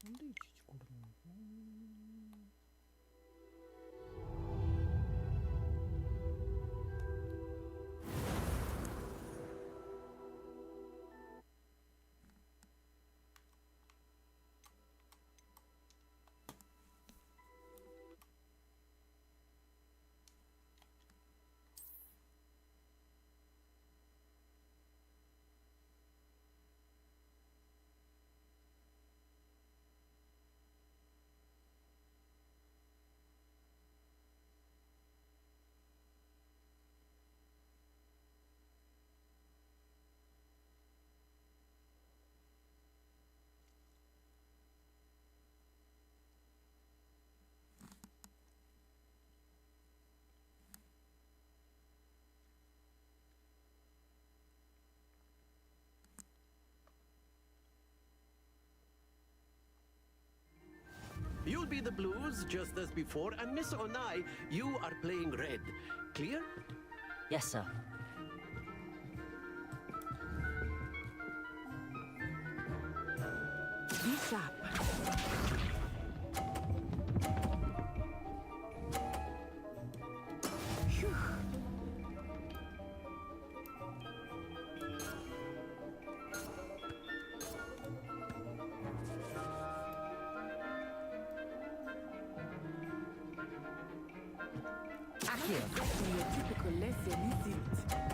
なんでいちいちこれなのかな。You'll be the blues just as before, and Miss Onai, you are playing red. Clear? Yes, sir. Be sharp. Phew. Accio. Exactly your typical lesson, is it?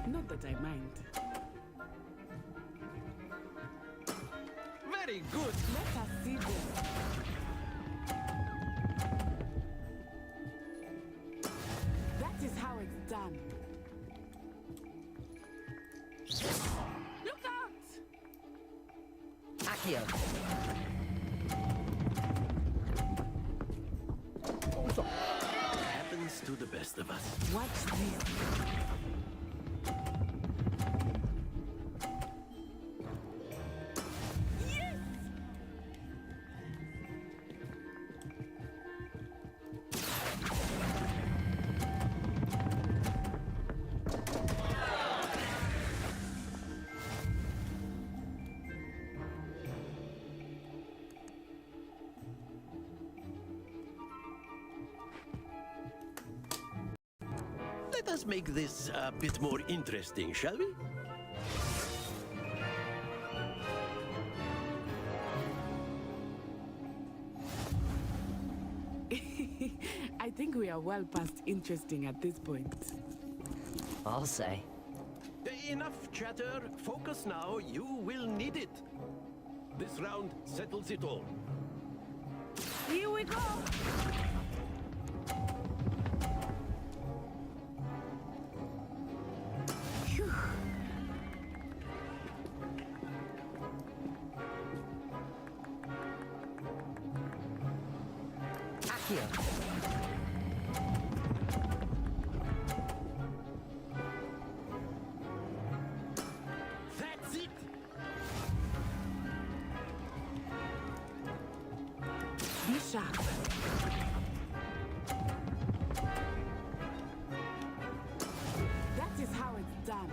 Not that I mind. Very good. Let us see this. That is how it's done. Look out! Accio. Happens to the best of us. Watch this. Yes! Let us make this a bit more interesting, shall we? I think we are well past interesting at this point. I'll say. Enough chatter. Focus now. You will need it. This round settles it all. Here we go! Phew. Accio. That's it. Be sharp. That is how it's done.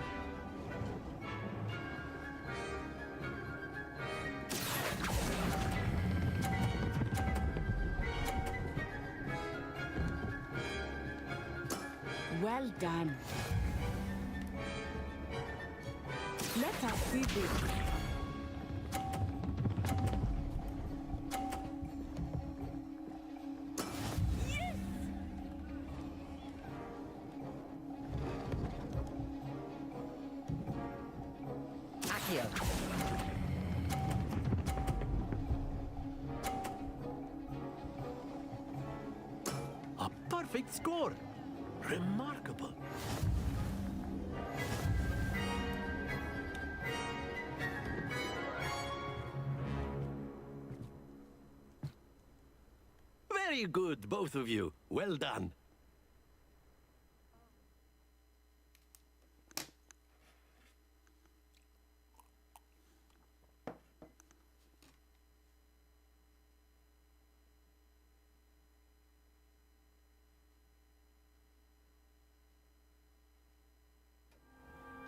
Well done. Let us see this. Yes! Accio. A perfect score. Remarkable. Very good, both of you. Well done.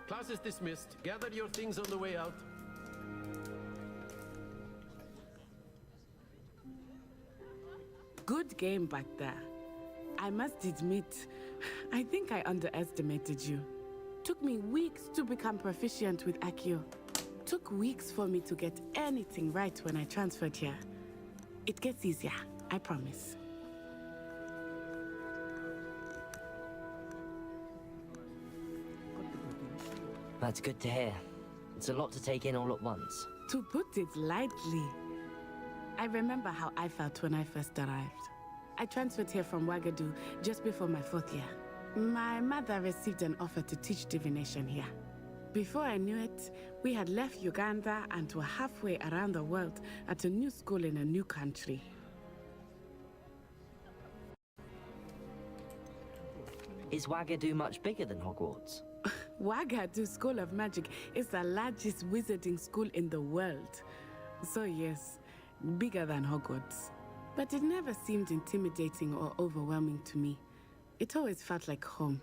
Class is dismissed. Gather your things on the way out. Good game back there. I must admit, I think I underestimated you. Took me weeks to become proficient with Accio. Took weeks for me to get anything right when I transferred here. It gets easier, I promise. That's good to hear. It's a lot to take in all at once. To put it lightly, I remember how I felt when I first arrived. I transferred here from Ouagadougou just before my 4th year. My mother received an offer to teach divination here. Before I knew it, we had left Uganda and were halfway around the world at a new school in a new country. Is Ouagadougou much bigger than Hogwarts? Ouagadougou School of Magic is the largest wizarding school in the world. So yes, bigger than Hogwarts. But it never seemed intimidating or overwhelming to me. It always felt like home.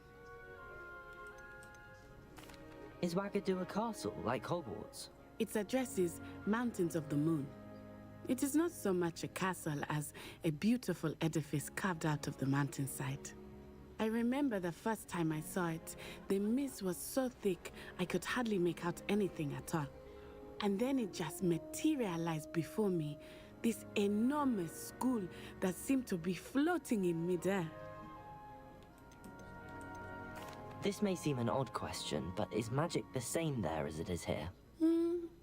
Is Ouagadougou a castle, like Hogwarts? Its address is Mountains of the Moon. It is not so much a castle as a beautiful edifice carved out of the mountainside. I remember the first time I saw it, the mist was so thick I could hardly make out anything at all. And then it just materialized before me, this enormous school that seemed to be floating in midair. This may seem an odd question, but is magic the same there as it is here?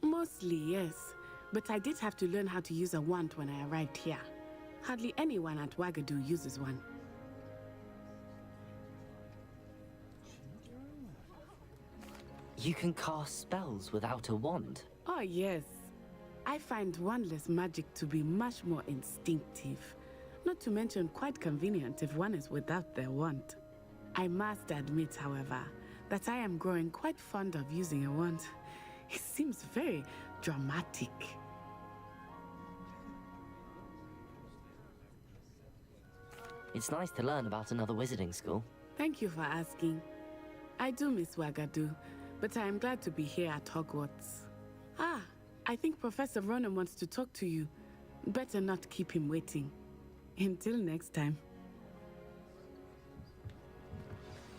Mostly, yes. But I did have to learn how to use a wand when I arrived here. Hardly anyone at Ouagadougou uses one. You can cast spells without a wand? Oh, yes. I find wandless magic to be much more instinctive. Not to mention quite convenient if one is without their wand. I must admit, however, that I am growing quite fond of using a wand. It seems very dramatic. It's nice to learn about another wizarding school. Thank you for asking. I do miss Ouagadougou, but I am glad to be here at Hogwarts. Ah, I think Professor Ronan wants to talk to you. Better not keep him waiting. Until next time.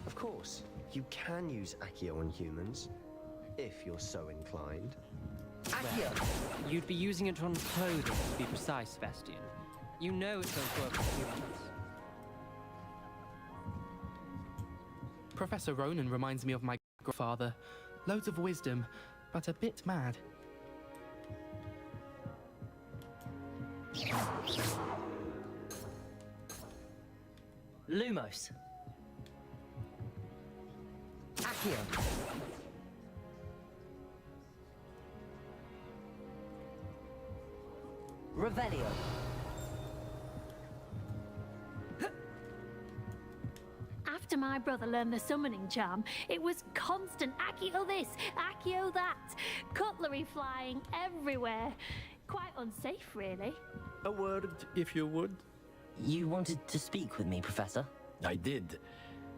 Of course, you can use Accio on humans, if you're so inclined. Accio! You'd be using it on clothing, to be precise, Sebastian. You know it does work on humans. Professor Ronan reminds me of my grandfather. Loads of wisdom, but a bit mad. Lumos. Accio. Revelio. After my brother learned the summoning charm, it was constant Accio this, Accio that. Cutlery flying everywhere. Quite unsafe, really. A word, if you would. You wanted to speak with me, Professor? I did.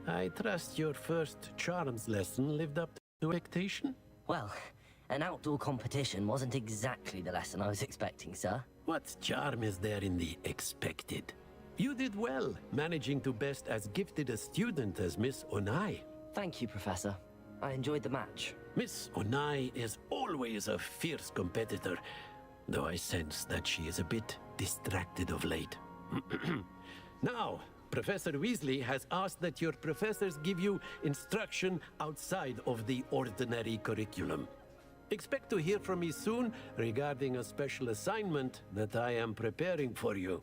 I trust your first charms lesson lived up to expectation? Well, an outdoor competition wasn't exactly the lesson I was expecting, sir. What charm is there in the expected? You did well, managing to best as gifted a student as Miss Onai. Thank you, Professor. I enjoyed the match. Miss Onai is always a fierce competitor, though I sense that she is a bit distracted of late. Now, Professor Weasley has asked that your professors give you instruction outside of the ordinary curriculum. Expect to hear from me soon regarding a special assignment that I am preparing for you.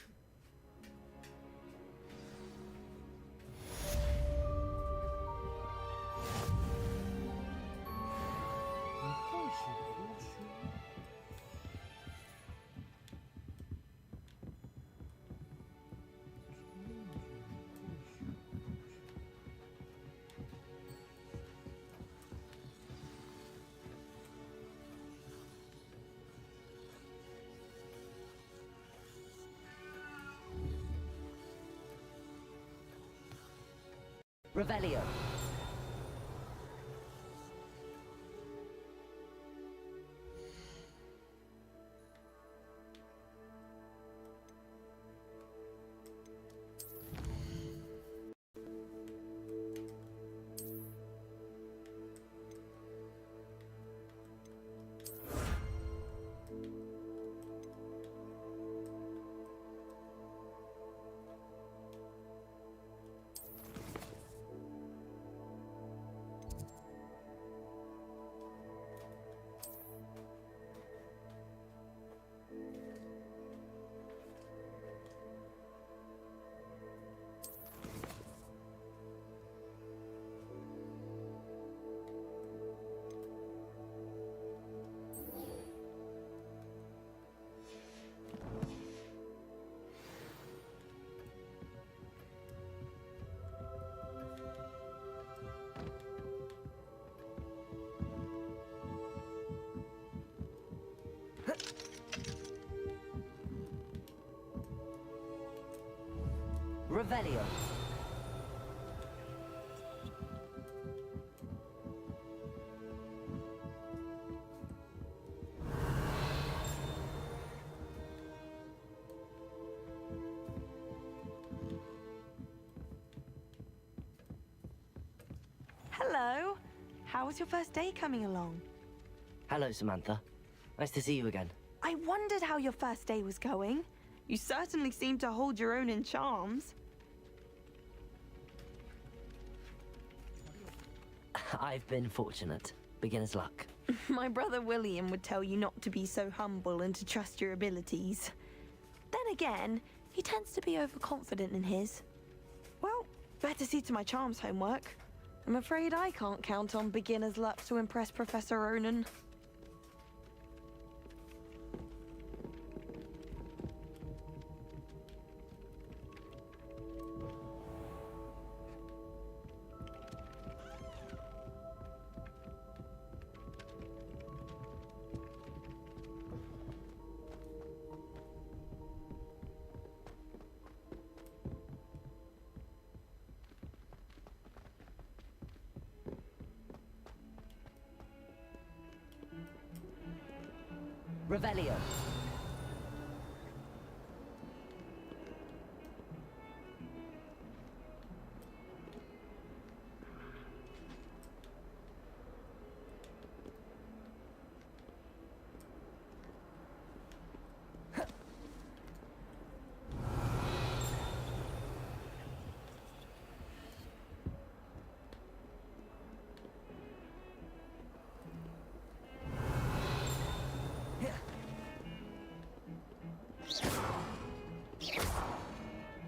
Revelio. Revelio. Hello. How was your first day coming along? Hello, Samantha. Nice to see you again. I wondered how your first day was going. You certainly seem to hold your own in charms. I've been fortunate. Beginner's luck. My brother William would tell you not to be so humble and to trust your abilities. Then again, he tends to be overconfident in his. Well, better see to my charms homework. I'm afraid I can't count on beginner's luck to impress Professor Ronan. Revelio.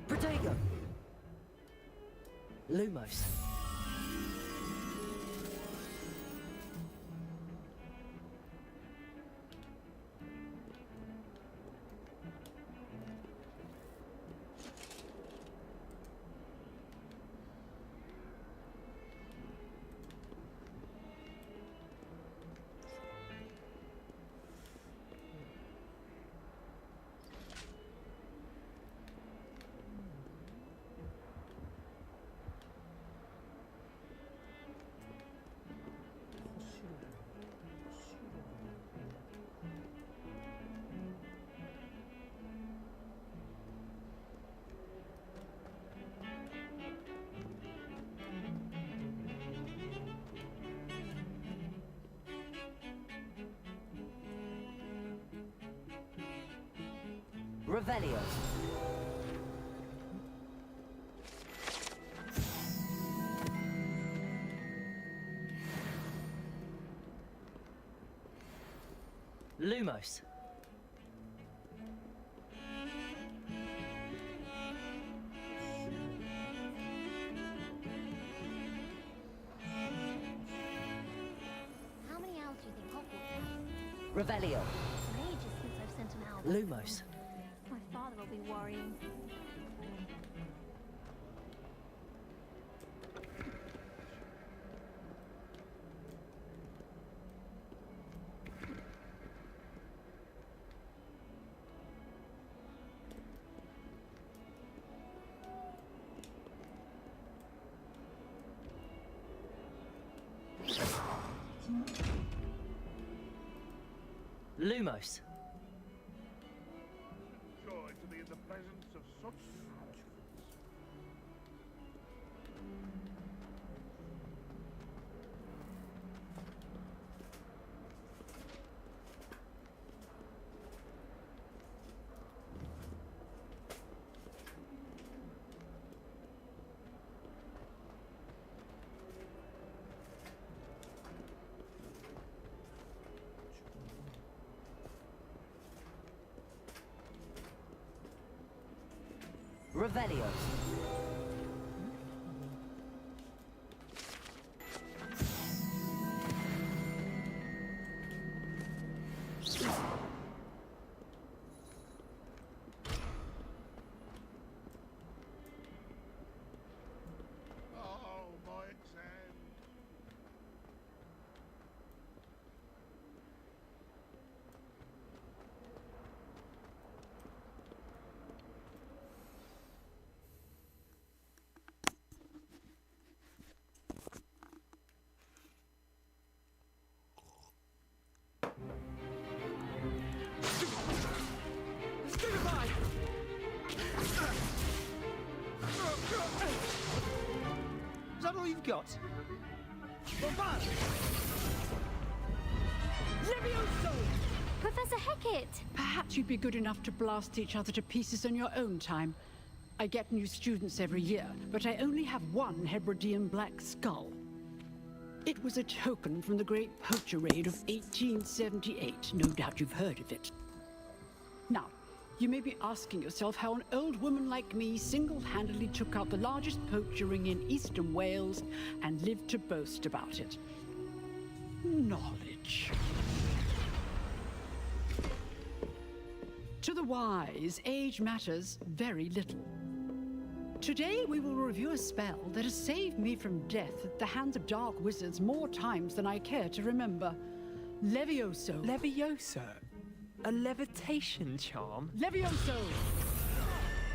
Protego. Lumos. Revelio. Lumos. How many owls do you think Hogwarts has? Revelio. It's been ages since I've sent an owl. Lumos. My father will be worrying. Lumos. Joy to be in the presence of such arrangements. Revelio. Oh, my exam. you've got. Bombard! Levioso! Professor Hecat! Perhaps you'd be good enough to blast each other to pieces in your own time. I get new students every year, but I only have one Hebridean black skull. It was a token from the Great Poacher Raid of 1878. No doubt you've heard of it. Now, you may be asking yourself how an old woman like me single-handedly took out the largest poacher ring in eastern Wales and lived to boast about it. Knowledge. To the wise, age matters very little. Today we will review a spell that has saved me from death at the hands of dark wizards more times than I care to remember. Levioso. Levioso? A levitation charm? Levioso!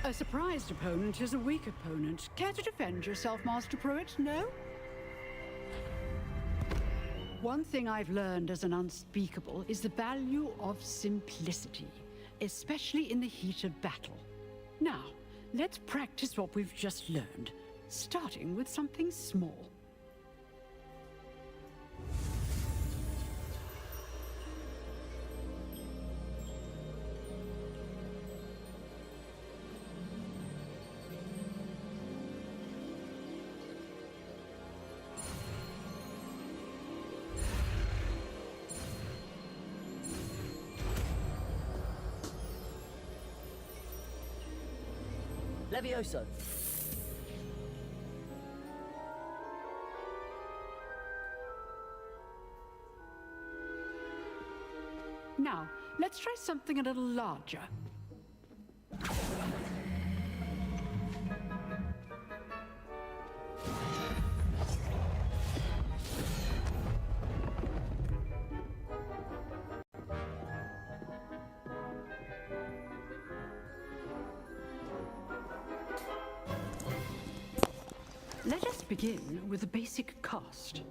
A surprised opponent is a weak opponent. Care to defend yourself, Master Pruitt? No? One thing I've learned as an unspeakable is the value of simplicity, especially in the heat of battle. Now, let's practice what we've just learned, starting with something small. Levioso. Now, let's try something a little larger. Let us begin with a basic cast.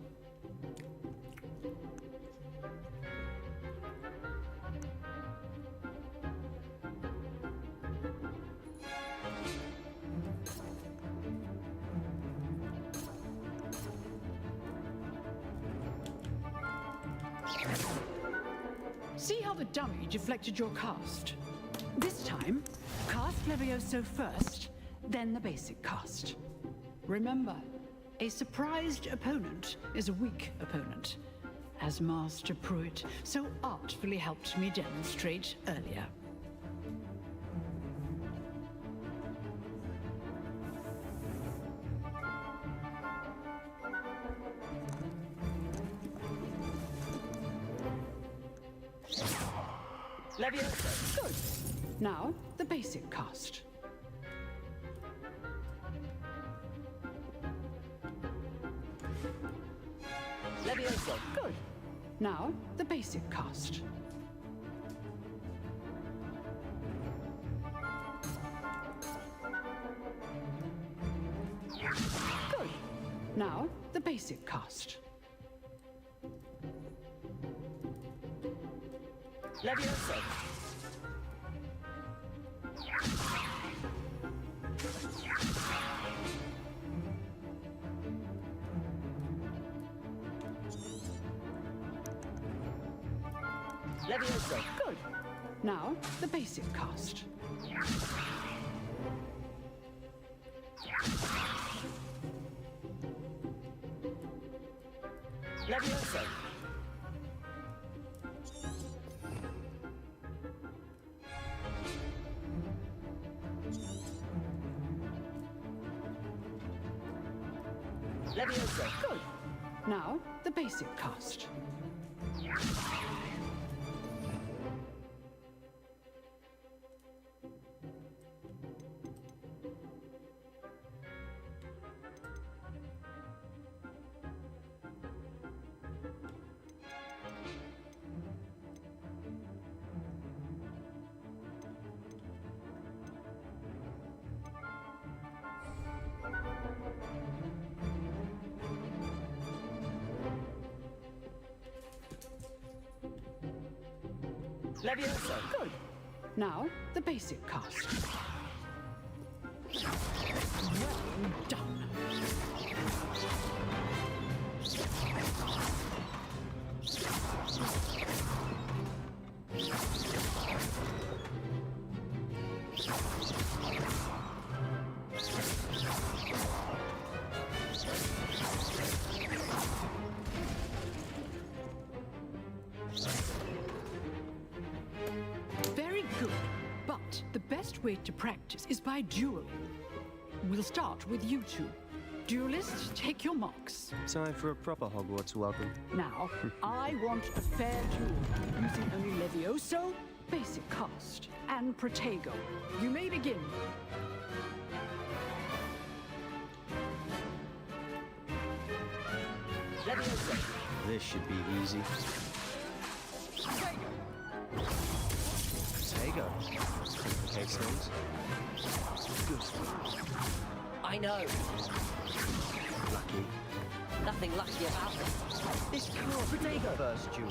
See how the dummy deflected your cast? This time, cast Levioso first, then the basic cast. Remember, a surprised opponent is a weak opponent, as Master Pruitt so artfully helped me demonstrate earlier. Levioso. Good. Now, the basic cast. Levioso. Good. Now, the basic cast. Good. Now, the basic cast. Levioso. Levioso. Good. Now, the basic cast. Levioso. Levioso. Good. Now, the basic cast. Levioso. Good. Now, the basic cast. Well done. Very good. But the best way to practice is by dueling. We'll start with you two. Duelists, take your marks. Time for a proper Hogwarts welcome. Now, I want a fair duel, using only Levioso, basic cast, and Protego. You may begin. Levioso. This should be easy. Tego. Complicates things. Good. I know. Lucky. Nothing lucky about it. This can't be the first duel.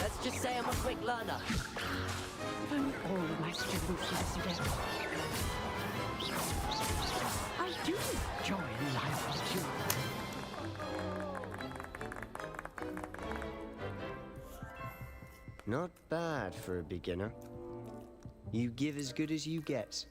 Let's just say I'm a quick learner. If only all of my students were this adept. I do enjoy lively duels. Not bad for a beginner. You give as good as you get.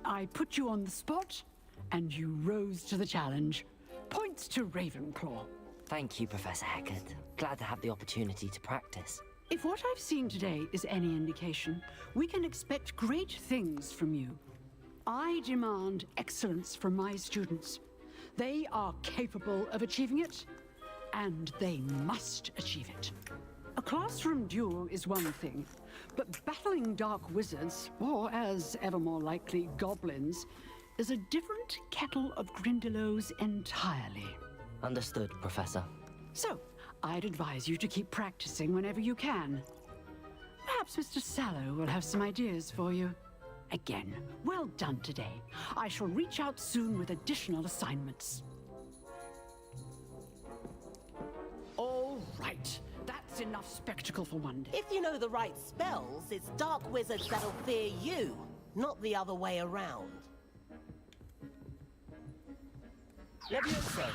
I put you on the spot, and you rose to the challenge. Points to Ravenclaw. Thank you, Professor Hecat. Glad to have the opportunity to practice. If what I've seen today is any indication, we can expect great things from you. I demand excellence from my students. They are capable of achieving it, and they must achieve it. A classroom duel is one thing, but battling dark wizards, or as ever more likely, goblins, is a different kettle of Grindylows entirely. Understood, Professor. So, I'd advise you to keep practicing whenever you can. Perhaps Mr. Sallow will have some ideas for you. Again, well done today. I shall reach out soon with additional assignments. All right. That's enough spectacle for one day. If you know the right spells, it's dark wizards that'll fear you, not the other way around. Levioso.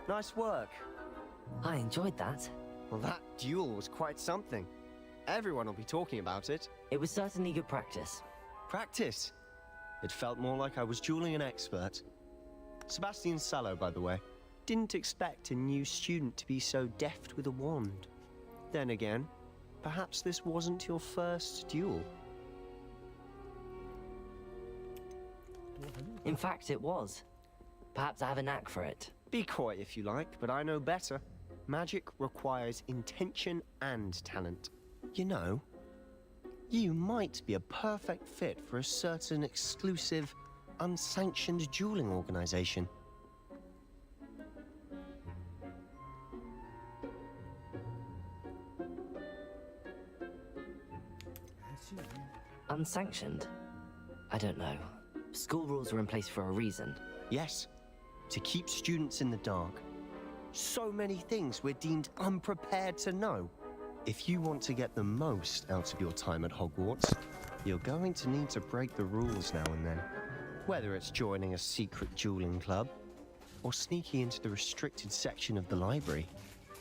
Nice work. I enjoyed that. Well, that duel was quite something. Everyone will be talking about it. It was certainly good practice. Practice? It felt more like I was dueling an expert. Sebastian Sallow, by the way. Didn't expect a new student to be so deft with a wand. Then again, perhaps this wasn't your first duel. In fact, it was. Perhaps I have a knack for it. Be coy if you like, but I know better. Magic requires intention and talent. You know, you might be a perfect fit for a certain exclusive, unsanctioned dueling organization. Unsanctioned? I don't know. School rules are in place for a reason. Yes, to keep students in the dark. So many things we're deemed unprepared to know. If you want to get the most out of your time at Hogwarts, you're going to need to break the rules now and then. Whether it's joining a secret dueling club, or sneaking into the restricted section of the library,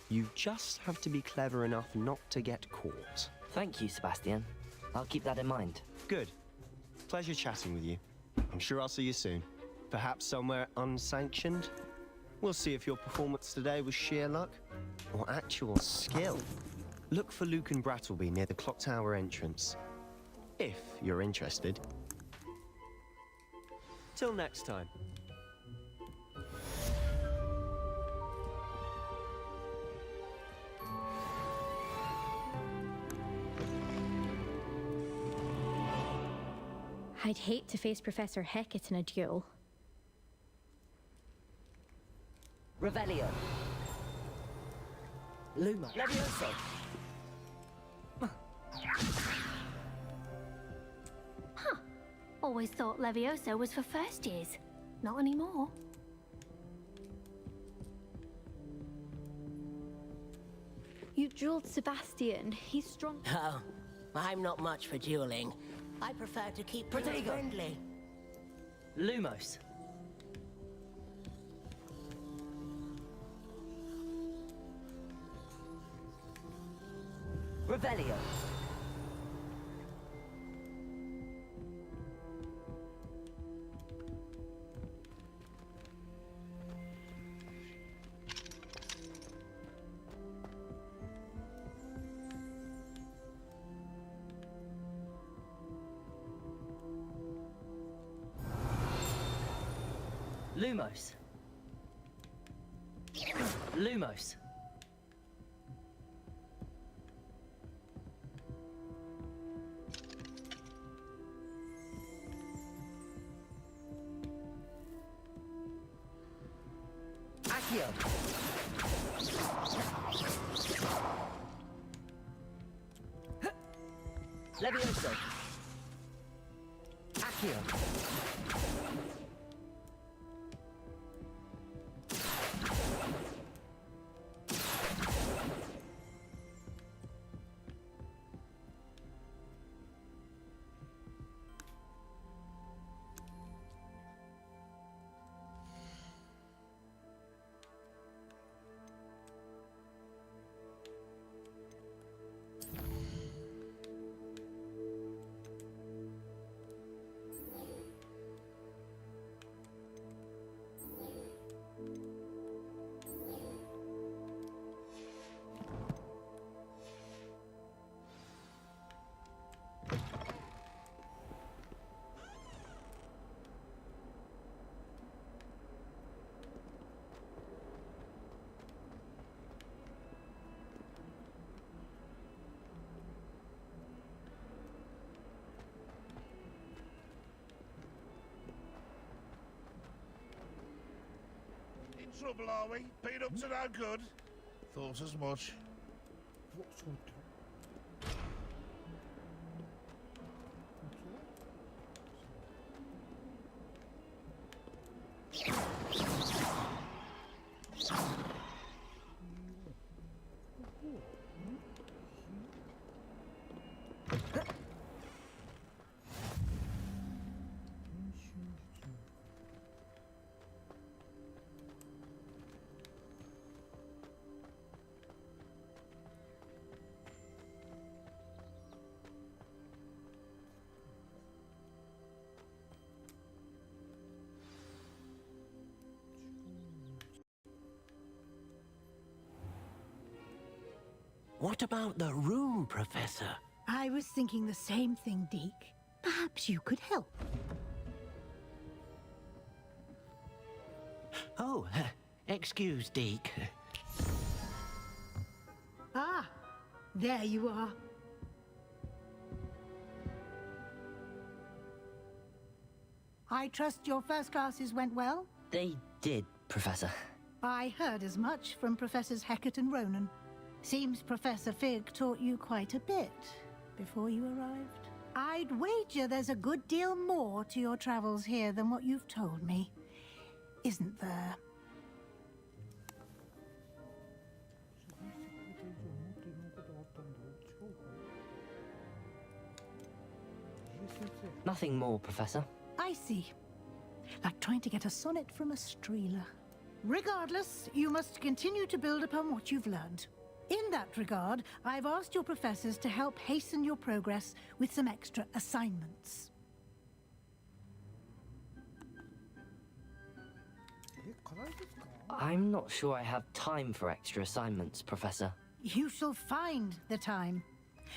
you just have to be clever enough not to get caught. Thank you, Sebastian. I'll keep that in mind. Good. Pleasure chatting with you. I'm sure I'll see you soon. Perhaps somewhere unsanctioned? We'll see if your performance today was sheer luck or actual skill. Look for Luke and Brattleby near the clock tower entrance, if you're interested. Till next time. I'd hate to face Professor Hecat in a duel. Revelio. Luma. Levioso. Always thought Levioso was for first years. Not anymore. You drilled Sebastian. He's strong. Oh, I'm not much for dueling. I prefer to keep things Protego. friendly. Lumos. Revelio. Lumos. Lumos. Accio. Levioso. Accio. Trouble, are we? Peanuts are no good. Thought as much. What about the room, Professor? I was thinking the same thing, Deke. Perhaps you could help. Oh, excuse, Deke. Ah, there you are. I trust your first classes went well? They did, Professor. I heard as much from Professors Hecat and Ronan. Seems Professor Fig taught you quite a bit before you arrived. I'd wager there's a good deal more to your travels here than what you've told me. Isn't there? Nothing more, Professor. I see. Like trying to get a sonnet from a streeler. Regardless, you must continue to build upon what you've learned. In that regard, I've asked your professors to help hasten your progress with some extra assignments. I'm not sure I have time for extra assignments, Professor. You shall find the time.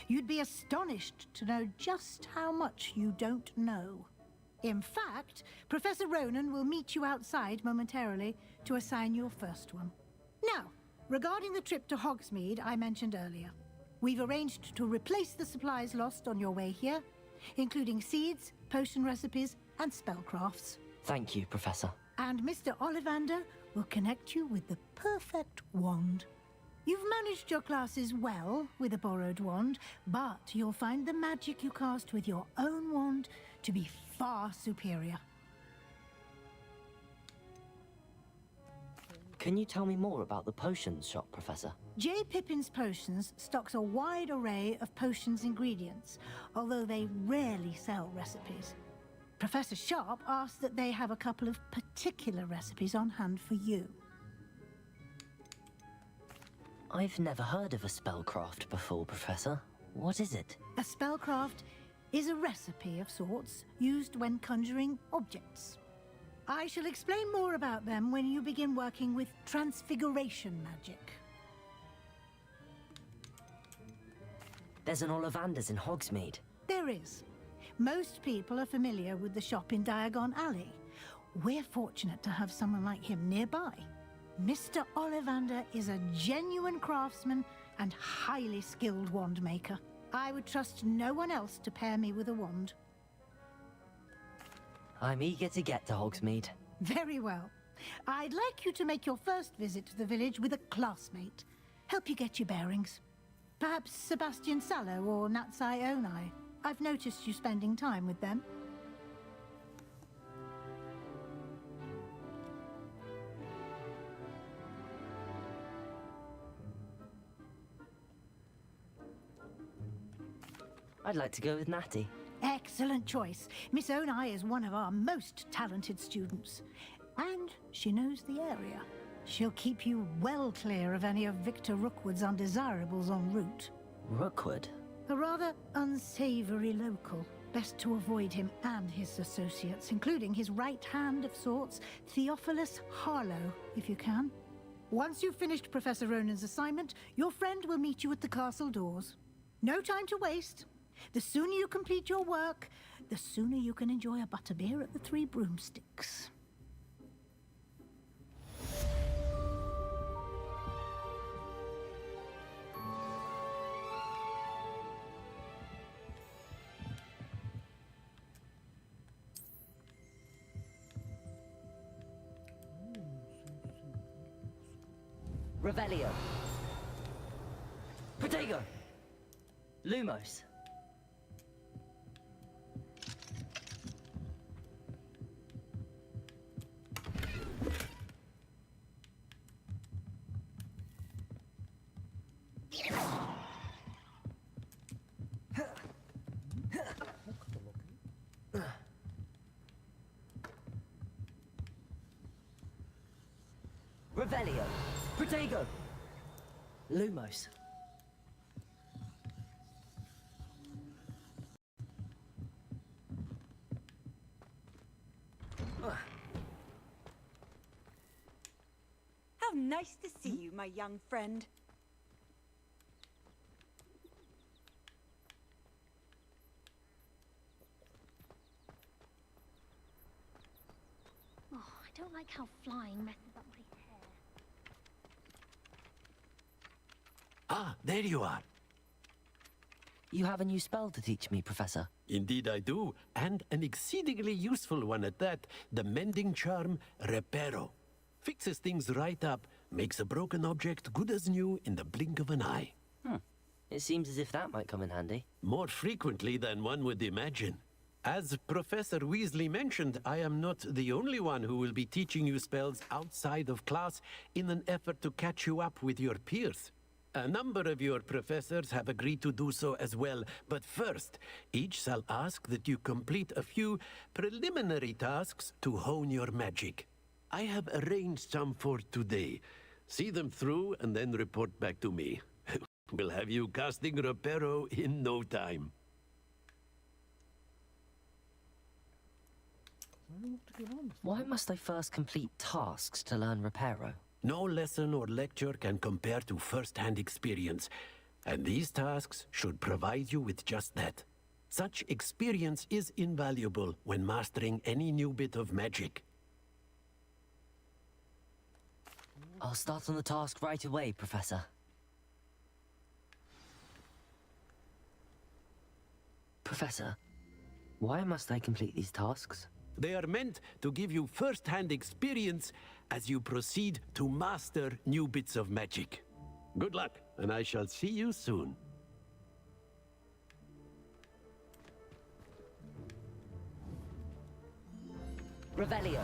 You'd be astonished to know just how much you don't know. In fact, Professor Ronan will meet you outside momentarily to assign your first one. Now, regarding the trip to Hogsmeade I mentioned earlier, we've arranged to replace the supplies lost on your way here, including seeds, potion recipes, and spellcrafts. Thank you, Professor. And Mr. Ollivander will connect you with the perfect wand. You've managed your classes well with a borrowed wand, but you'll find the magic you cast with your own wand to be far superior. Can you tell me more about the potions shop, Professor? J. Pippin's Potions stocks a wide array of potions ingredients, although they rarely sell recipes. Professor Sharp asked that they have a couple of particular recipes on hand for you. I've never heard of a spellcraft before, Professor. What is it? A spellcraft is a recipe of sorts used when conjuring objects. I shall explain more about them when you begin working with transfiguration magic. There's an Ollivander's in Hogsmeade. There is. Most people are familiar with the shop in Diagon Alley. We're fortunate to have someone like him nearby. Mr. Ollivander is a genuine craftsman and highly skilled wand maker. I would trust no one else to pair me with a wand. I'm eager to get to Hogsmeade. Very well. I'd like you to make your first visit to the village with a classmate. Help you get your bearings. Perhaps Sebastian Sallow or Natsai Onai. I've noticed you spending time with them. I'd like to go with Natty. Excellent choice. Miss Onai is one of our most talented students. And she knows the area. She'll keep you well clear of any of Victor Rookwood's undesirables en route. Rookwood? A rather unsavory local. Best to avoid him and his associates, including his right hand of sorts, Theophilus Harlow, if you can. Once you've finished Professor Ronan's assignment, your friend will meet you at the castle doors. No time to waste. The sooner you complete your work, the sooner you can enjoy a butterbeer at the Three Broomsticks. Revelio. Protego. Lumos. Revelio. Protego. Lumos. How nice to see you, my young friend. Oh, I don't like how flying messes up my hair. Ah, there you are. You have a new spell to teach me, Professor. Indeed I do, and an exceedingly useful one at that. The mending charm, Reparo. Fixes things right up, makes a broken object good as new in the blink of an eye. It seems as if that might come in handy. More frequently than one would imagine. As Professor Weasley mentioned, I am not the only one who will be teaching you spells outside of class in an effort to catch you up with your peers. A number of your professors have agreed to do so as well, but first, each shall ask that you complete a few preliminary tasks to hone your magic. I have arranged some for today. See them through and then report back to me. We'll have you casting Reparo in no time. Why must I first complete tasks to learn Reparo? No lesson or lecture can compare to first-hand experience, and these tasks should provide you with just that. Such experience is invaluable when mastering any new bit of magic. I'll start on the task right away, Professor. Professor, why must I complete these tasks? They are meant to give you first-hand experience as you proceed to master new bits of magic. Good luck, and I shall see you soon. Revelio.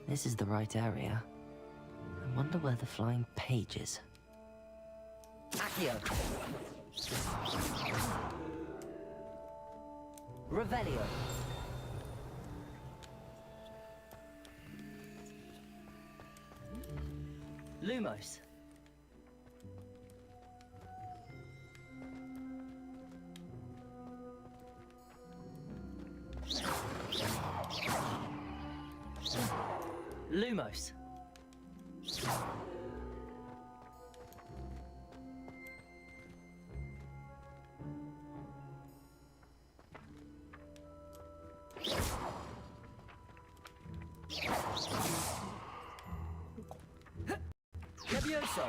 This is the right area. I wonder where the flying page is. Accio. Revelio. Lumos. Lumos. Levioso.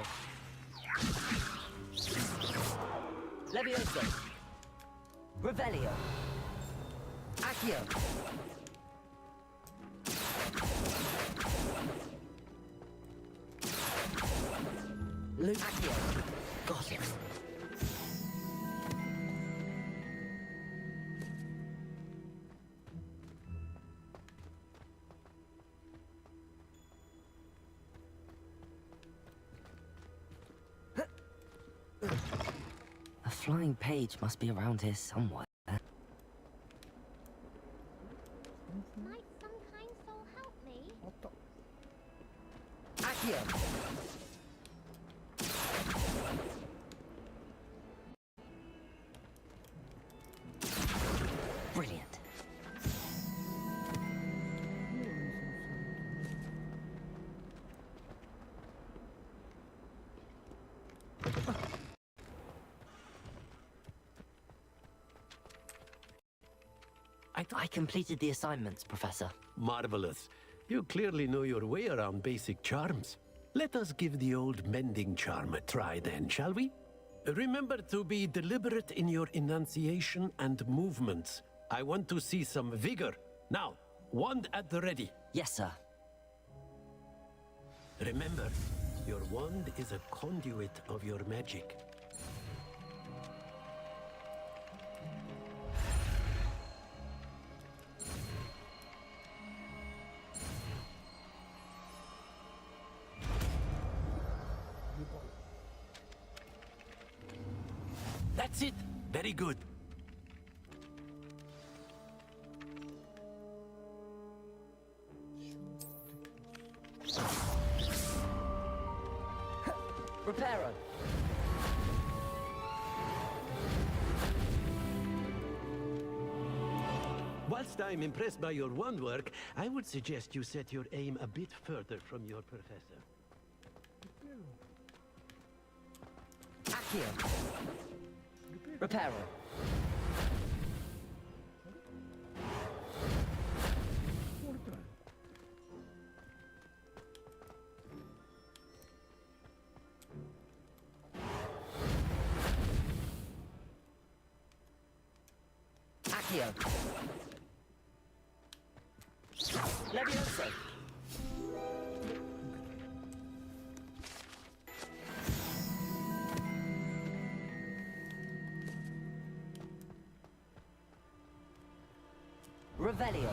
Levioso. Revelio. Accio. Accio. Got it. A flying page must be around here somewhere. Might some kind soul help me? Accio. Brilliant. I completed the assignments, Professor. Marvelous. You clearly know your way around basic charms. Let us give the old mending charm a try then, shall we? Remember to be deliberate in your enunciation and movements. I want to see some vigor. Now, wand at the ready. Yes, sir. Remember, your wand is a conduit of your magic. That's it. Very good. Reparo. Whilst I'm impressed by your wand work, I would suggest you set your aim a bit further from your professor. Accio. Reparo. Accio. Levioso. Revelio.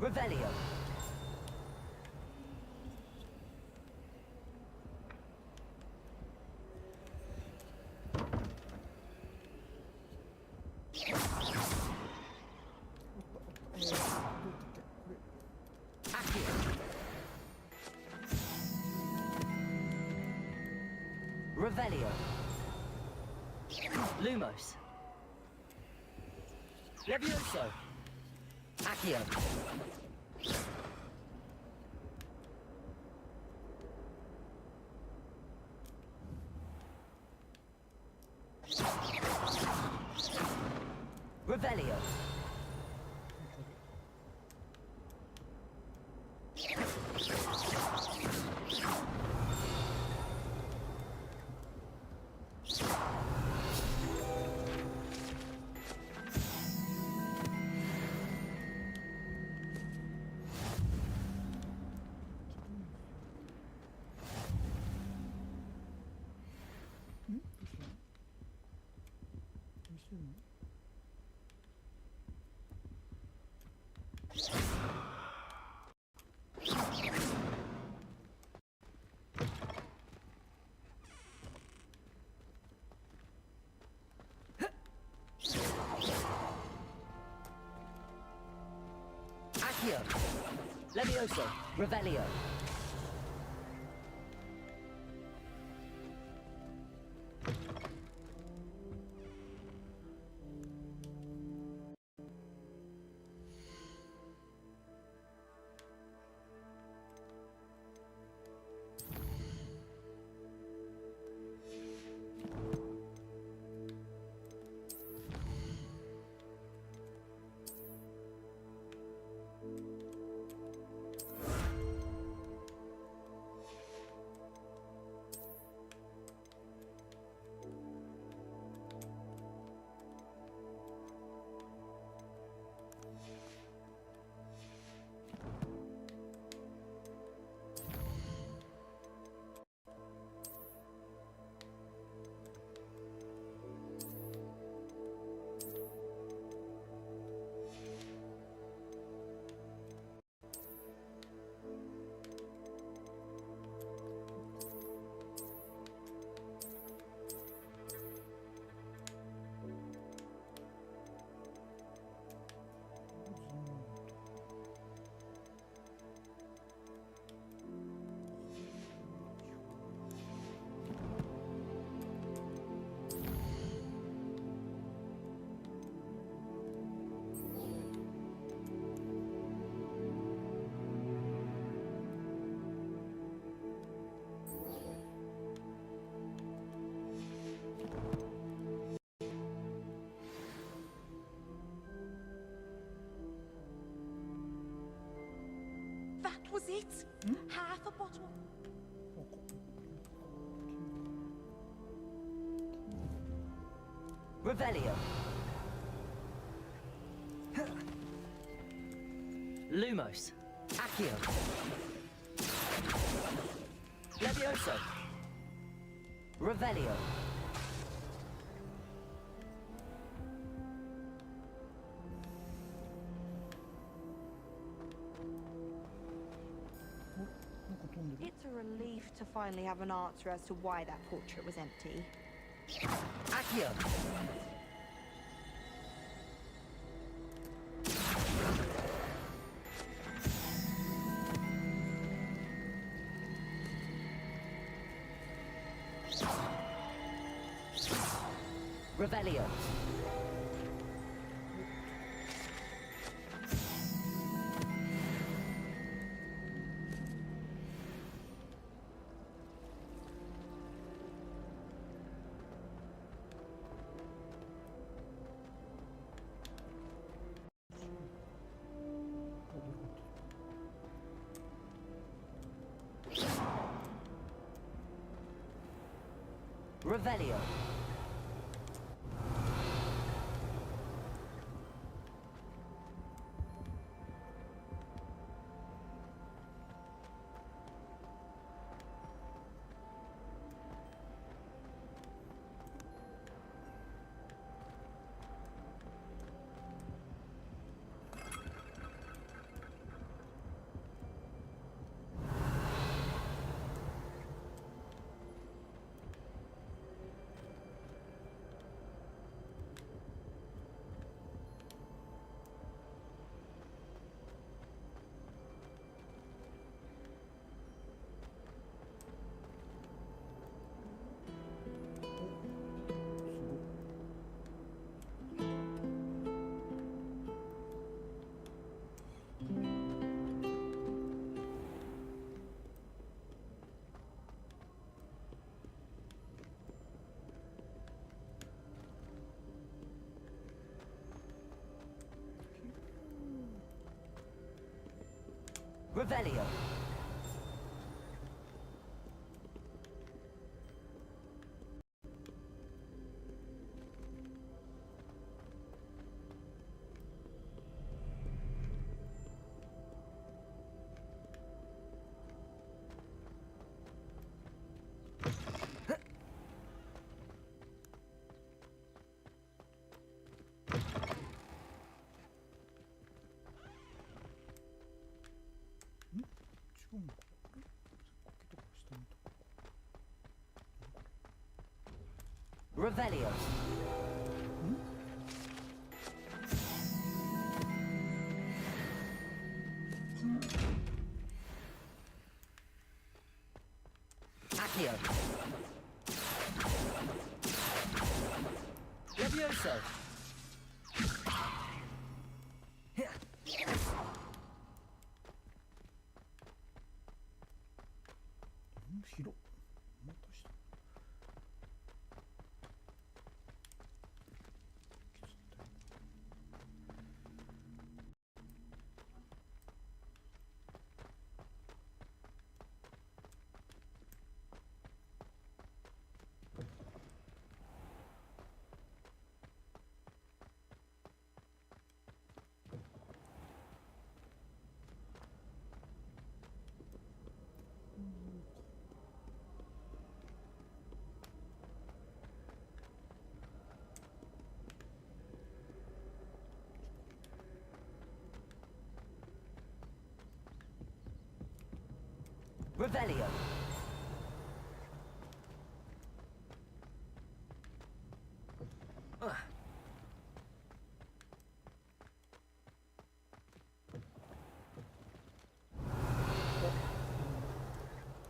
Revelio. Revelio. Lumos. Levioso. Accio. Revelio. Accio. Levioso. Revelio. That was it? Half a bottle? Revelio. Lumos. Accio. Levioso. Revelio. It's a relief to finally have an answer as to why that portrait was empty. Accio. Revelio. Revelio. Revelio. Revelio. Accio. Levioso. 広っ。またした。Revelio.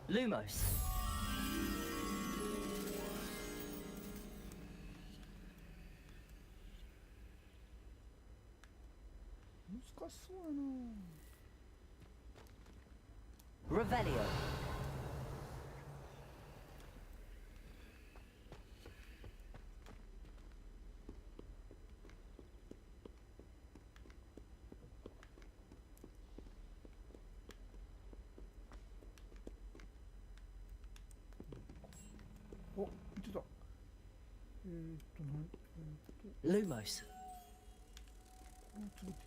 Lumos. Revelio. Oh, 見てた。Lumos. どこ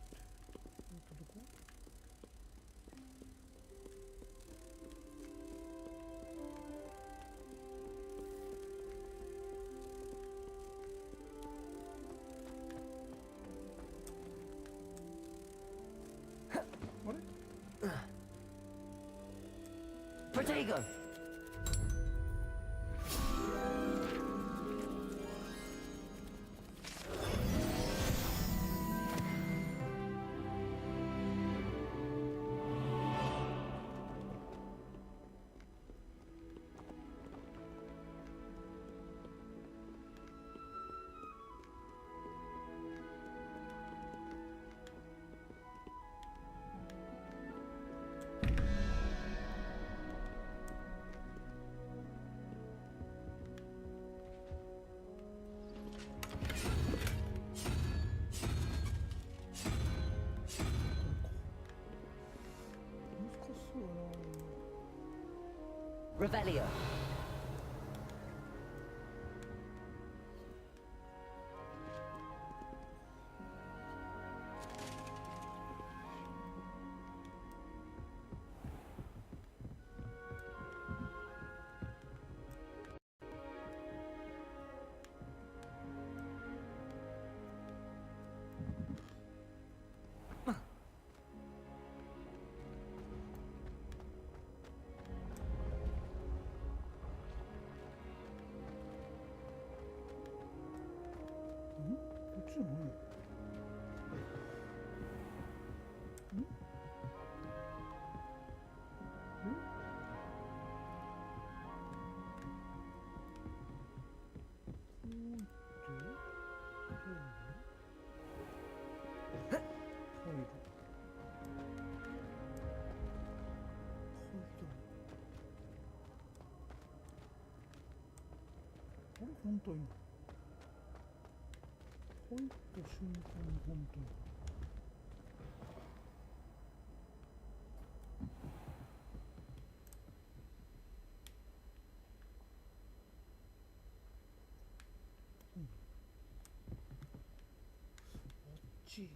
？Protego. Revelio.本当に入った瞬間に本当にしい。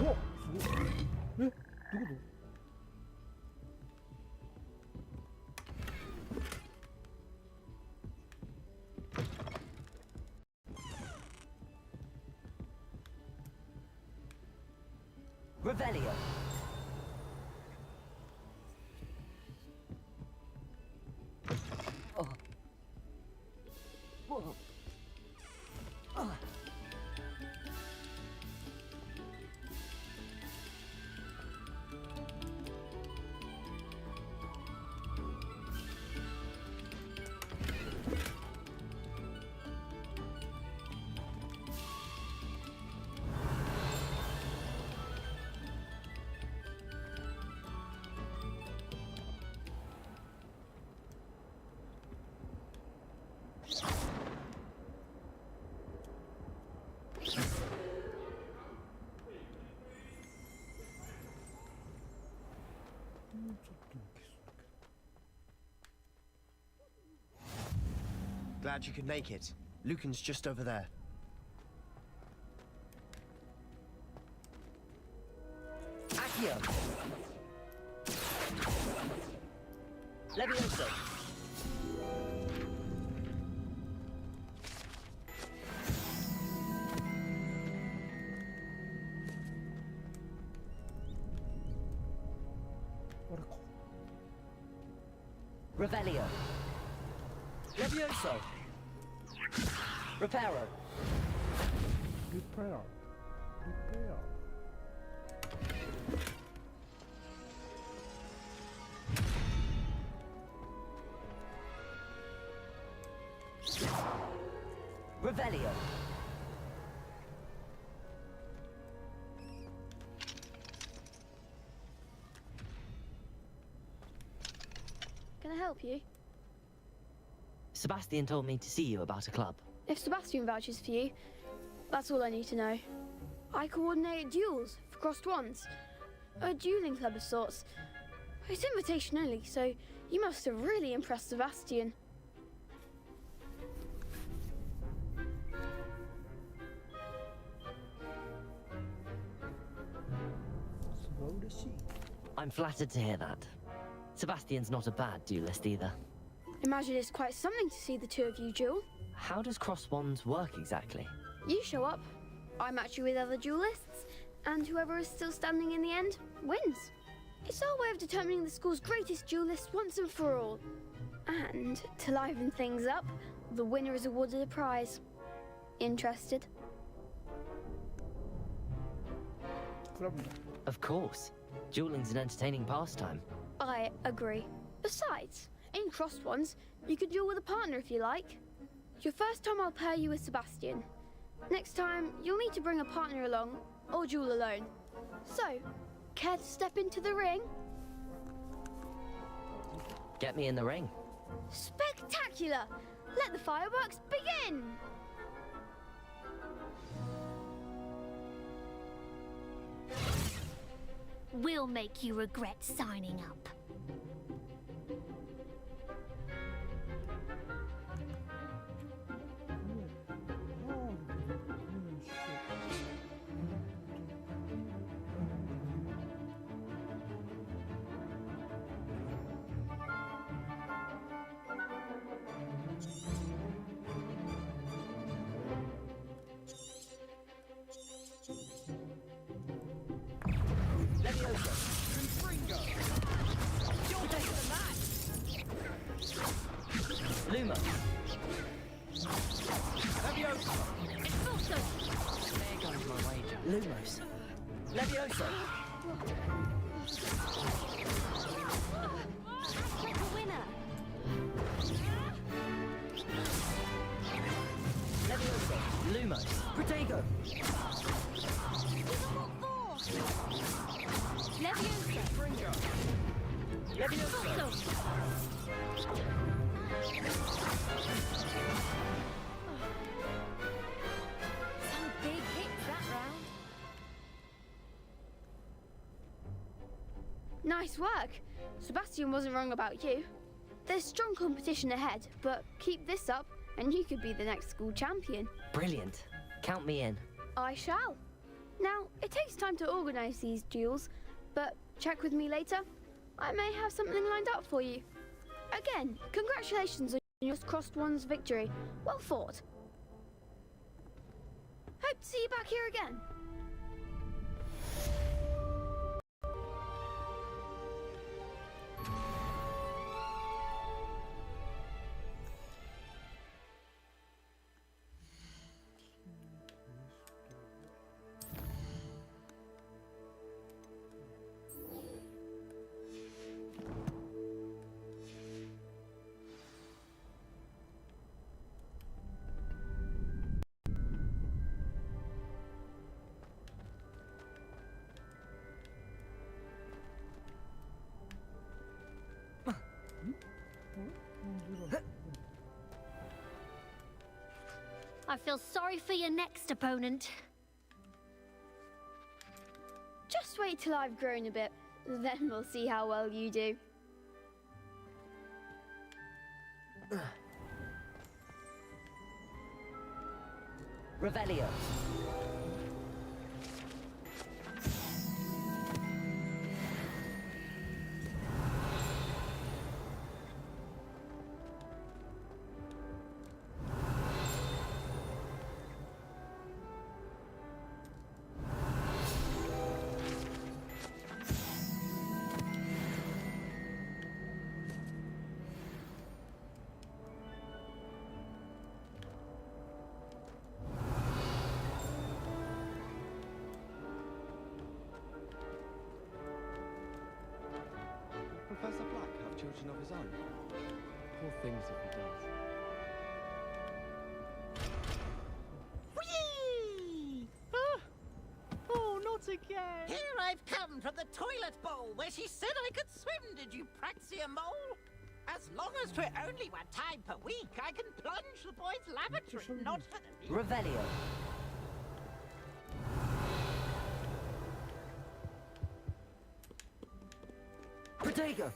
お、すごい。え、どういうこと？Revelio. Oh. Whoa. Oh. Glad you could make it. Lucan's just over there. Accio. Levioso. Revelio. Levioso. Reparo. Repair. Revelio. Can I help you? Sebastian told me to see you about a club. If Sebastian vouches for you, that's all I need to know. I coordinate duels for crossed wands. A dueling club of sorts. It's invitation only, so you must have really impressed Sebastian. I'm flattered to hear that. Sebastian's not a bad duelist either. Imagine it's quite something to see the two of you duel. How does cross wands work exactly? You show up, I match you with other duelists, and whoever is still standing in the end wins. It's our way of determining the school's greatest duelist once and for all. And to liven things up, the winner is awarded a prize. Interested? Of course. Dueling's an entertaining pastime. I agree. Besides, in crossed ones, you could duel with a partner if you like. Your first time I'll pair you with Sebastian. Next time, you'll need to bring a partner along, or duel alone. So, care to step into the ring? Get me in the ring. Spectacular! Let the fireworks begin! We'll make you regret signing up. Fringo. Levioso. Some big hits that round. Nice work. Sebastian wasn't wrong about you. There's strong competition ahead, but keep this up and you could be the next school champion. Brilliant. Count me in. I shall. Now, it takes time to organise these duels, but check with me later. I may have something lined up for you. Again, congratulations on your crossed one's victory. Well fought. Hope to see you back here again. I feel sorry for your next opponent. Just wait till I've grown a bit, then we'll see how well you do. Revelio. Professor Black have children of his own? Poor things if he does. Whee! Oh, not again! Here I've come from the toilet bowl where she said I could swim, did you praxia mole? As long as 'twere only one time per week, I can plunge the boys' lavatory, not for the meat. Revelio. Protego.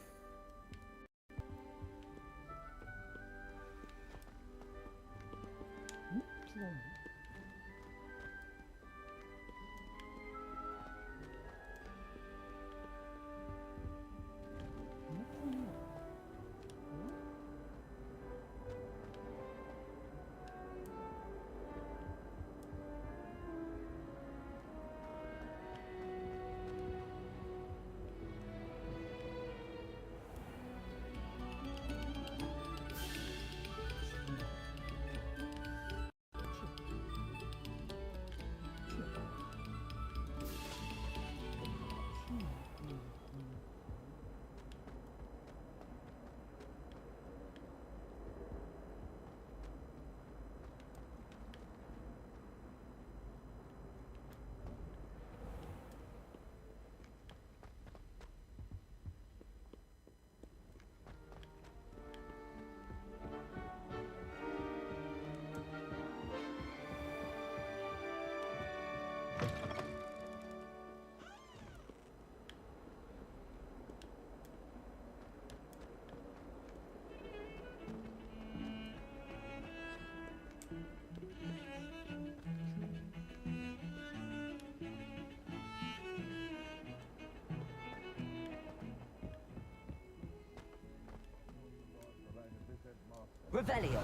Revelio.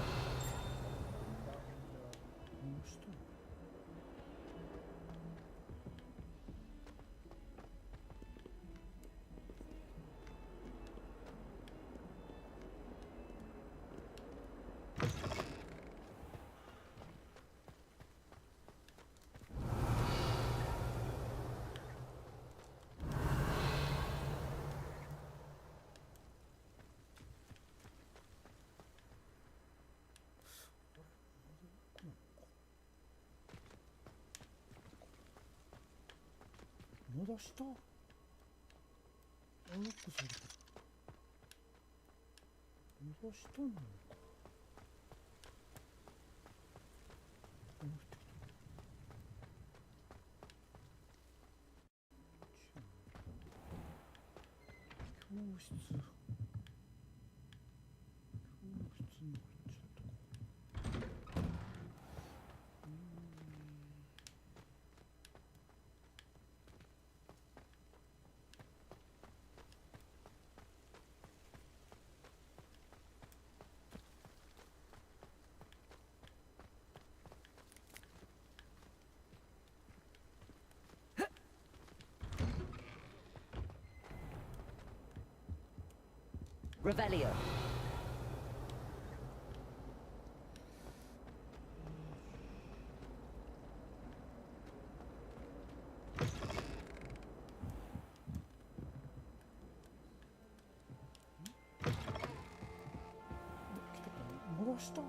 ロックされてる。戻したんのか。教室。教室に入っちゃったか。Revelio.戻したこ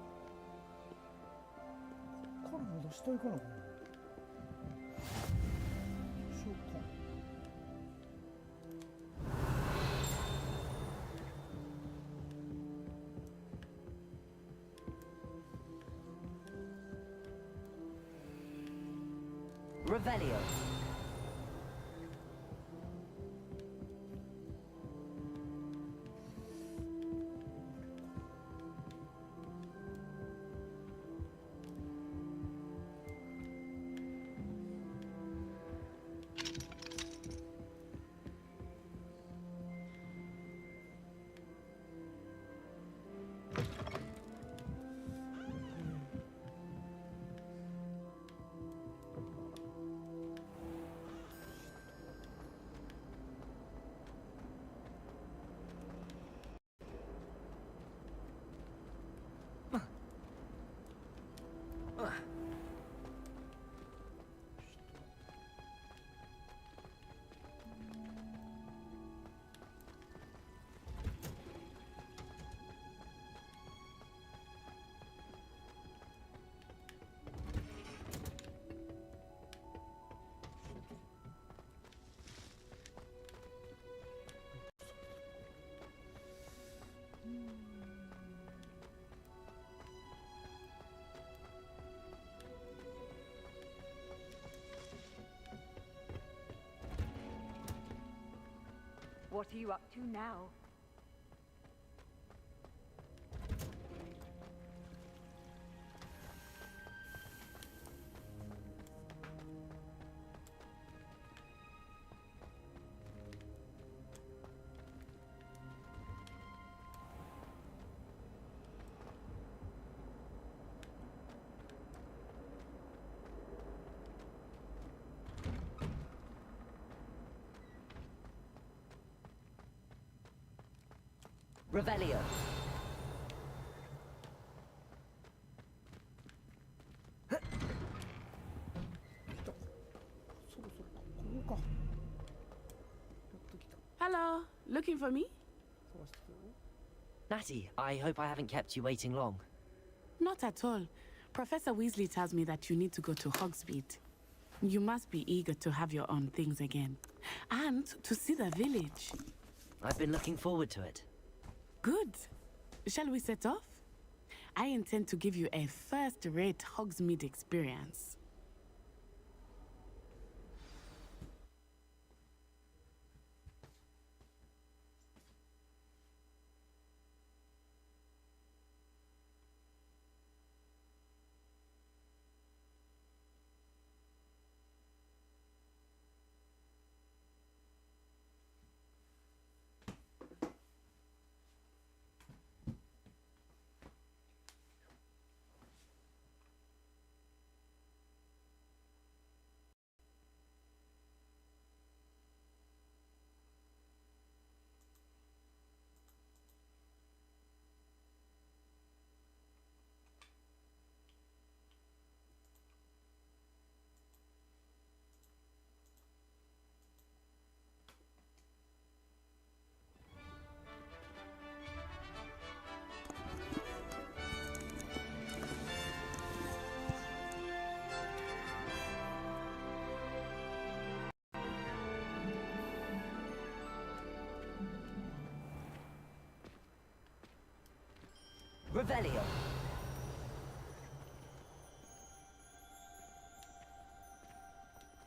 っから戻したいかな。どうしようか。Revelio. What are you up to now? Revelio. Hello, looking for me? Natty, I hope I haven't kept you waiting long. Not at all. Professor Weasley tells me that you need to go to Hogsmeade. You must be eager to have your own things again. And to see the village. I've been looking forward to it. Good. Shall we set off? I intend to give you a first-rate Hogsmeade experience. Revelio.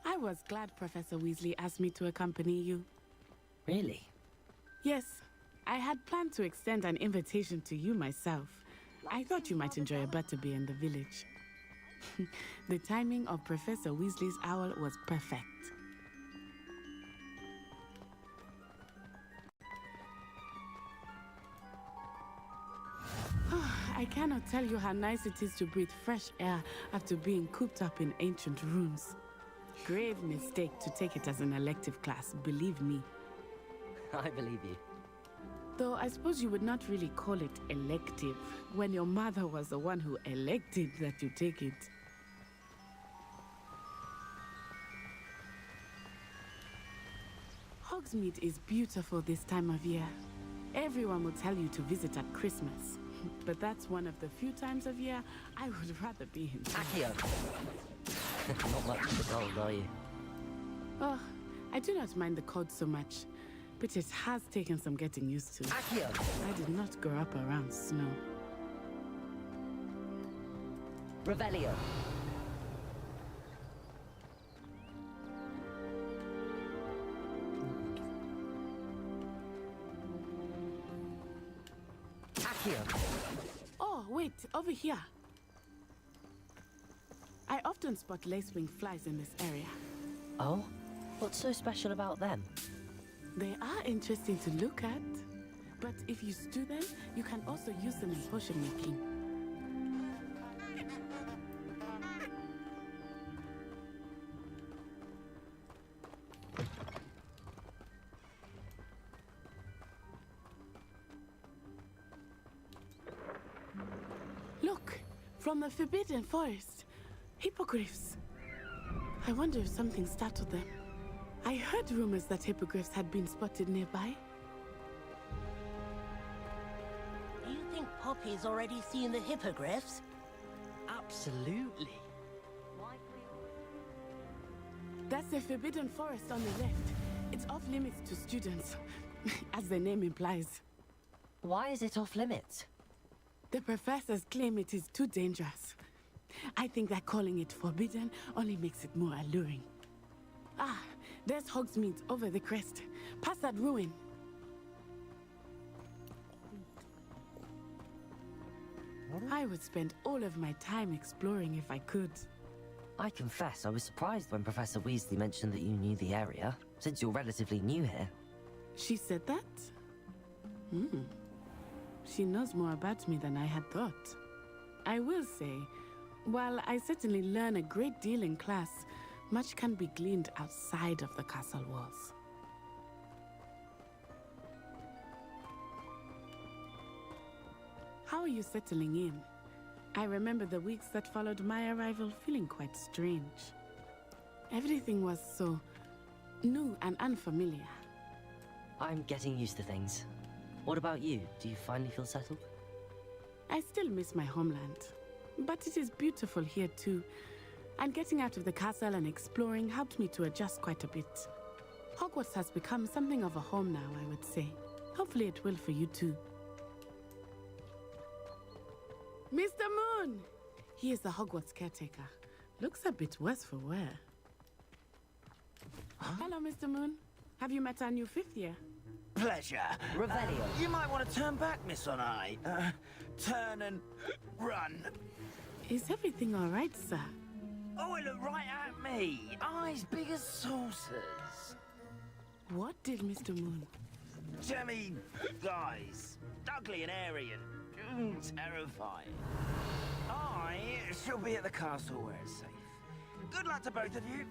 I was glad Professor Weasley asked me to accompany you. Really? Yes, I had planned to extend an invitation to you myself. I thought you might enjoy a butterbeer in the village. The timing of Professor Weasley's owl was perfect. I cannot tell you how nice it is to breathe fresh air after being cooped up in ancient rooms. Grave mistake to take it as an elective class, believe me. I believe you. Though I suppose you would not really call it elective when your mother was the one who elected that you take it. Hogsmeade is beautiful this time of year. Everyone will tell you to visit at Christmas. But that's one of the few times of year I would rather be in. Accio! Not much of the cold, are you? Oh, I do not mind the cold so much. But it has taken some getting used to. Accio! I did not grow up around snow. Revelio. Accio. Oh, wait, over here. I often spot lacewing flies in this area. Oh? What's so special about them? They are interesting to look at. But if you stew them, you can also use them in potion making. Look, from the Forbidden Forest. Hippogriffs. I wonder if something startled them. I heard rumors that hippogriffs had been spotted nearby. Do you think Poppy's already seen the hippogriffs? Absolutely. That's the Forbidden Forest on the left. It's off limits to students, as the name implies. Why is it off limits? The professors claim it is too dangerous. I think that calling it forbidden only makes it more alluring. Ah, there's Hogsmeade over the crest. Past that ruin. I would spend all of my time exploring if I could. I confess I was surprised when Professor Weasley mentioned that you knew the area, since you're relatively new here. She said that? She knows more about me than I had thought. I will say, while I certainly learn a great deal in class, much can be gleaned outside of the castle walls. How are you settling in? I remember the weeks that followed my arrival feeling quite strange. Everything was so new and unfamiliar. I'm getting used to things. What about you? Do you finally feel settled? I still miss my homeland, but it is beautiful here too. And getting out of the castle and exploring helped me to adjust quite a bit. Hogwarts has become something of a home now, I would say. Hopefully it will for you too. Mr. Moon! He is the Hogwarts caretaker. Looks a bit worse for wear. Huh? Hello, Mr. Moon. Have you met our new fifth year? Pleasure. Revelio. You might want to turn back, Miss On-Eye. Turn and run. Is everything all right, sir? Oh, it looked right at me. Eyes big as saucers. What did Mr. Moon? Jemmy guys. Ugly and airy and terrifying. I shall be at the castle where it's safe. Good luck to both of you.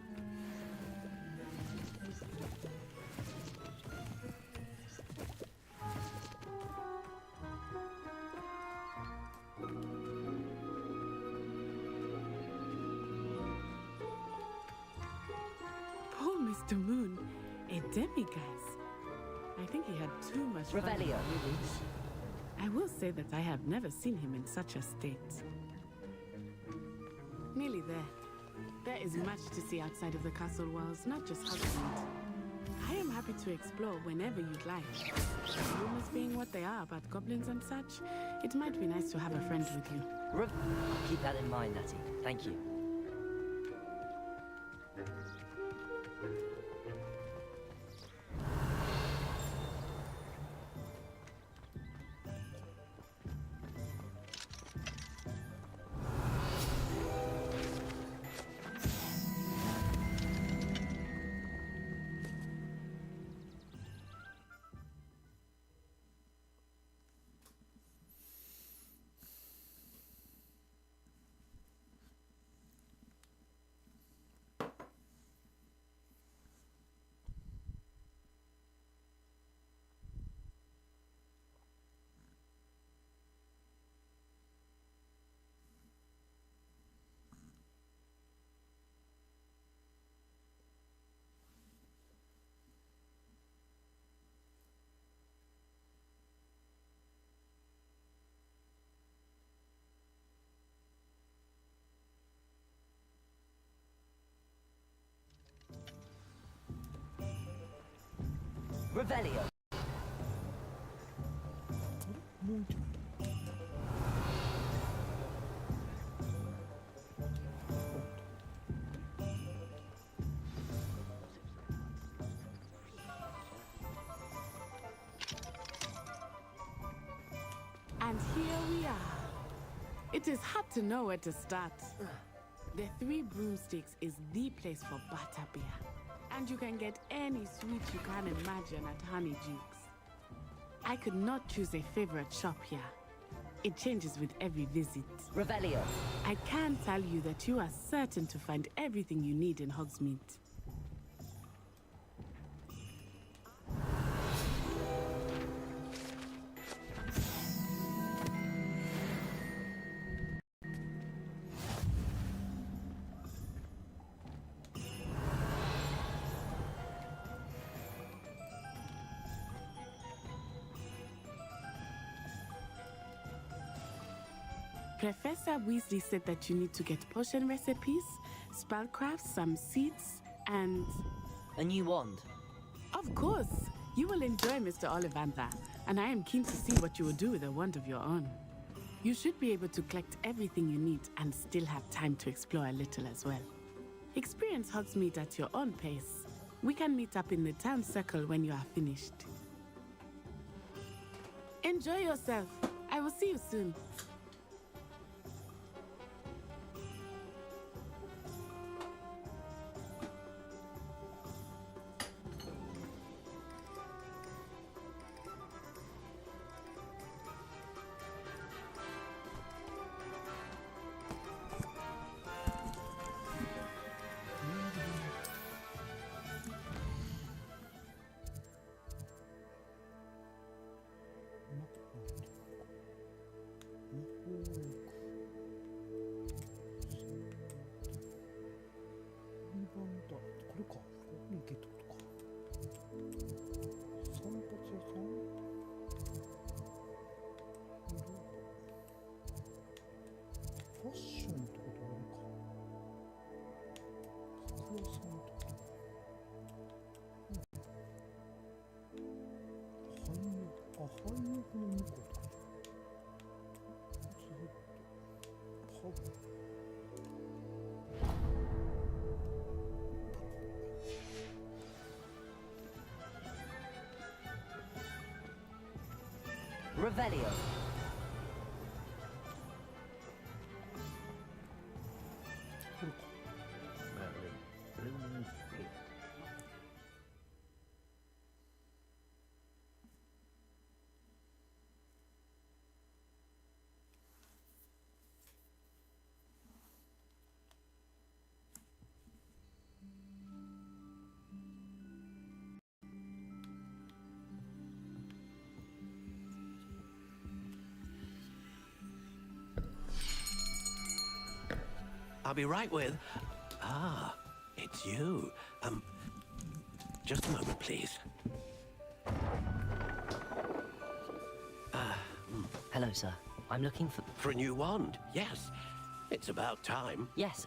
Poor Mr. Moon, a demiguise. I think he had too much fun in the Revelio. village. I will say that I have never seen him in such a state. Nearly there. There is much to see outside of the castle walls, not just Hogsmeade. I am happy to explore whenever you'd like. Rumors being what they are about goblins and such, it might be nice to have a friend with you. Keep that in mind, Natty. Thank you. Revelio. And here we are. It is hard to know where to start. The Three Broomsticks is the place for butterbeer. And you can get any sweet you can imagine at Honeydukes. I could not choose a favorite shop here. It changes with every visit. Revelio. I can tell you that you are certain to find everything you need in Hogsmeade. Professor Weasley said that you need to get potion recipes, spellcrafts, some seeds, and... A new wand. Of course! You will enjoy Mr. Ollivander, and I am keen to see what you will do with a wand of your own. You should be able to collect everything you need and still have time to explore a little as well. Experience Hogsmeade at your own pace. We can meet up in the town circle when you are finished. Enjoy yourself. I will see you soon. Revelio. I'll be right with... Ah, it's you. Just a moment, please. Hello, sir. I'm looking for... For a new wand, yes. It's about time. Yes,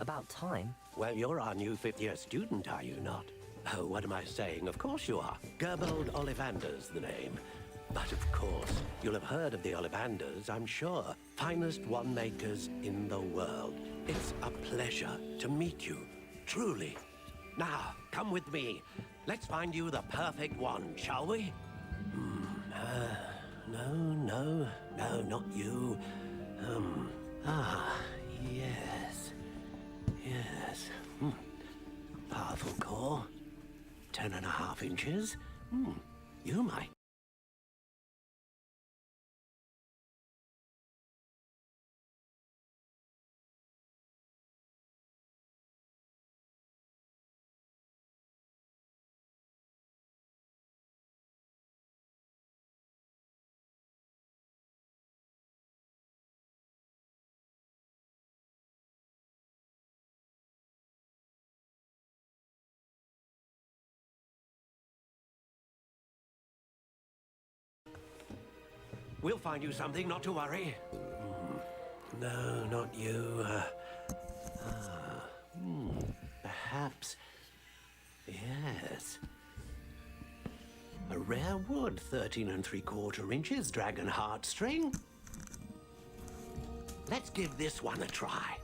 about time? Well, you're our new fifth-year student, are you not? Oh, what am I saying? Of course you are. Gerbold Ollivander's the name. But of course, you'll have heard of the Ollivanders, I'm sure. Finest wand makers in the world. It's a pleasure to meet you, truly. Now, come with me. Let's find you the perfect wand, shall we? No, not you. Yes. Powerful core. 10.5 inches. You might. We'll find you something, not to worry. No, not you. Perhaps. Yes. A rare wood, 13 3/4 inches, dragon heartstring. Let's give this one a try.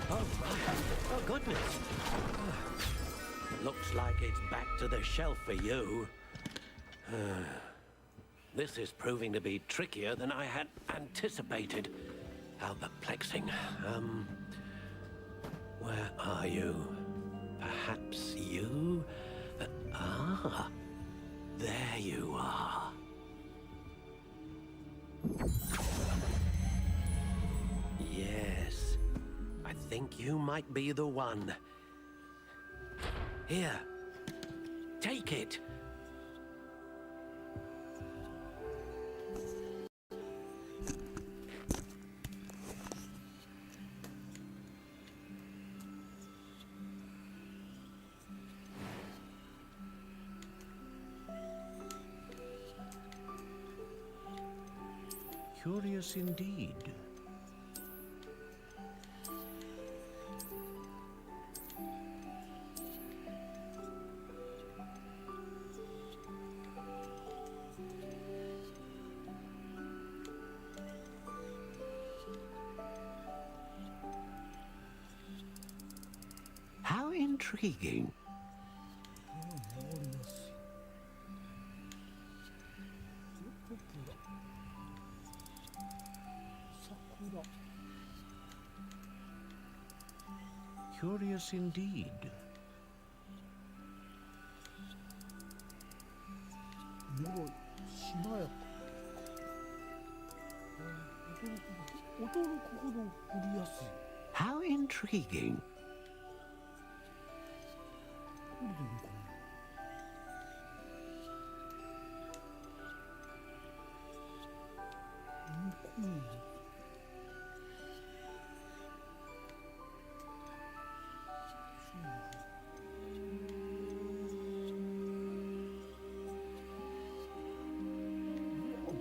Oh, goodness. Looks like it's back to the shelf for you. This is proving to be trickier than I had anticipated. How perplexing. Where are you? Perhaps you? There you are. Yes, I think you might be the one. Here, take it. Curious indeed. How intriguing. Curious indeed. しなやか。驚くほど振りやすい。 How intriguing. これでいいかな。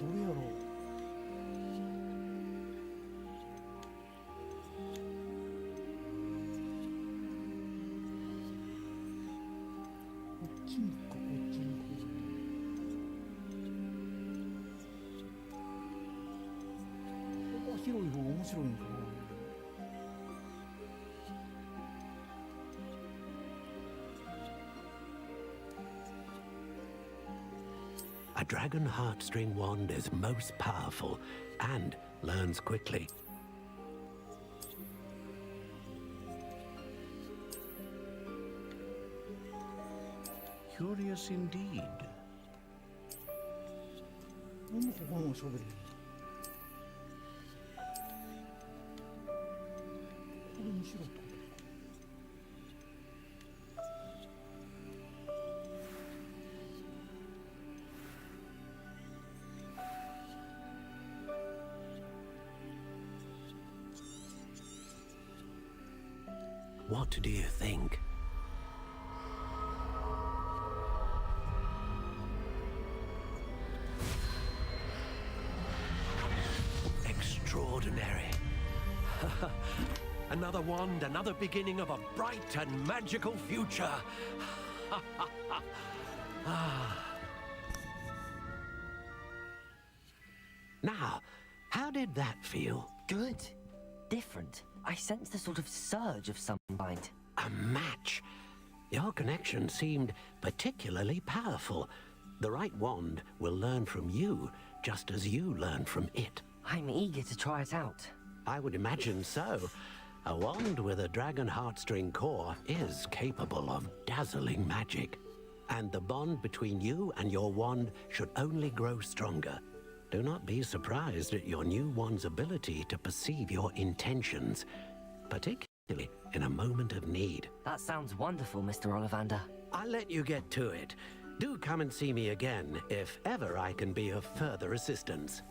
どれやろう。こっちに行くか、こっちに行くか。ここは広い方が面白いんかな。 A dragon heartstring wand is most powerful and learns quickly. Curious indeed. なんでここのしゃべり。これにしろと。 What do you think? Extraordinary. wand, another beginning of a bright and magical future. Now, how did that feel? Good. Different. I sensed a sort of surge of some kind. A match. Your connection seemed particularly powerful. The right wand will learn from you, just as you learn from it. I'm eager to try it out. I would imagine so. A wand with a dragon heartstring core is capable of dazzling magic. And the bond between you and your wand should only grow stronger. Do not be surprised at your new wand's ability to perceive your intentions, particularly in a moment of need. That sounds wonderful, Mr. Ollivander. I'll let you get to it. Do come and see me again if ever I can be of further assistance.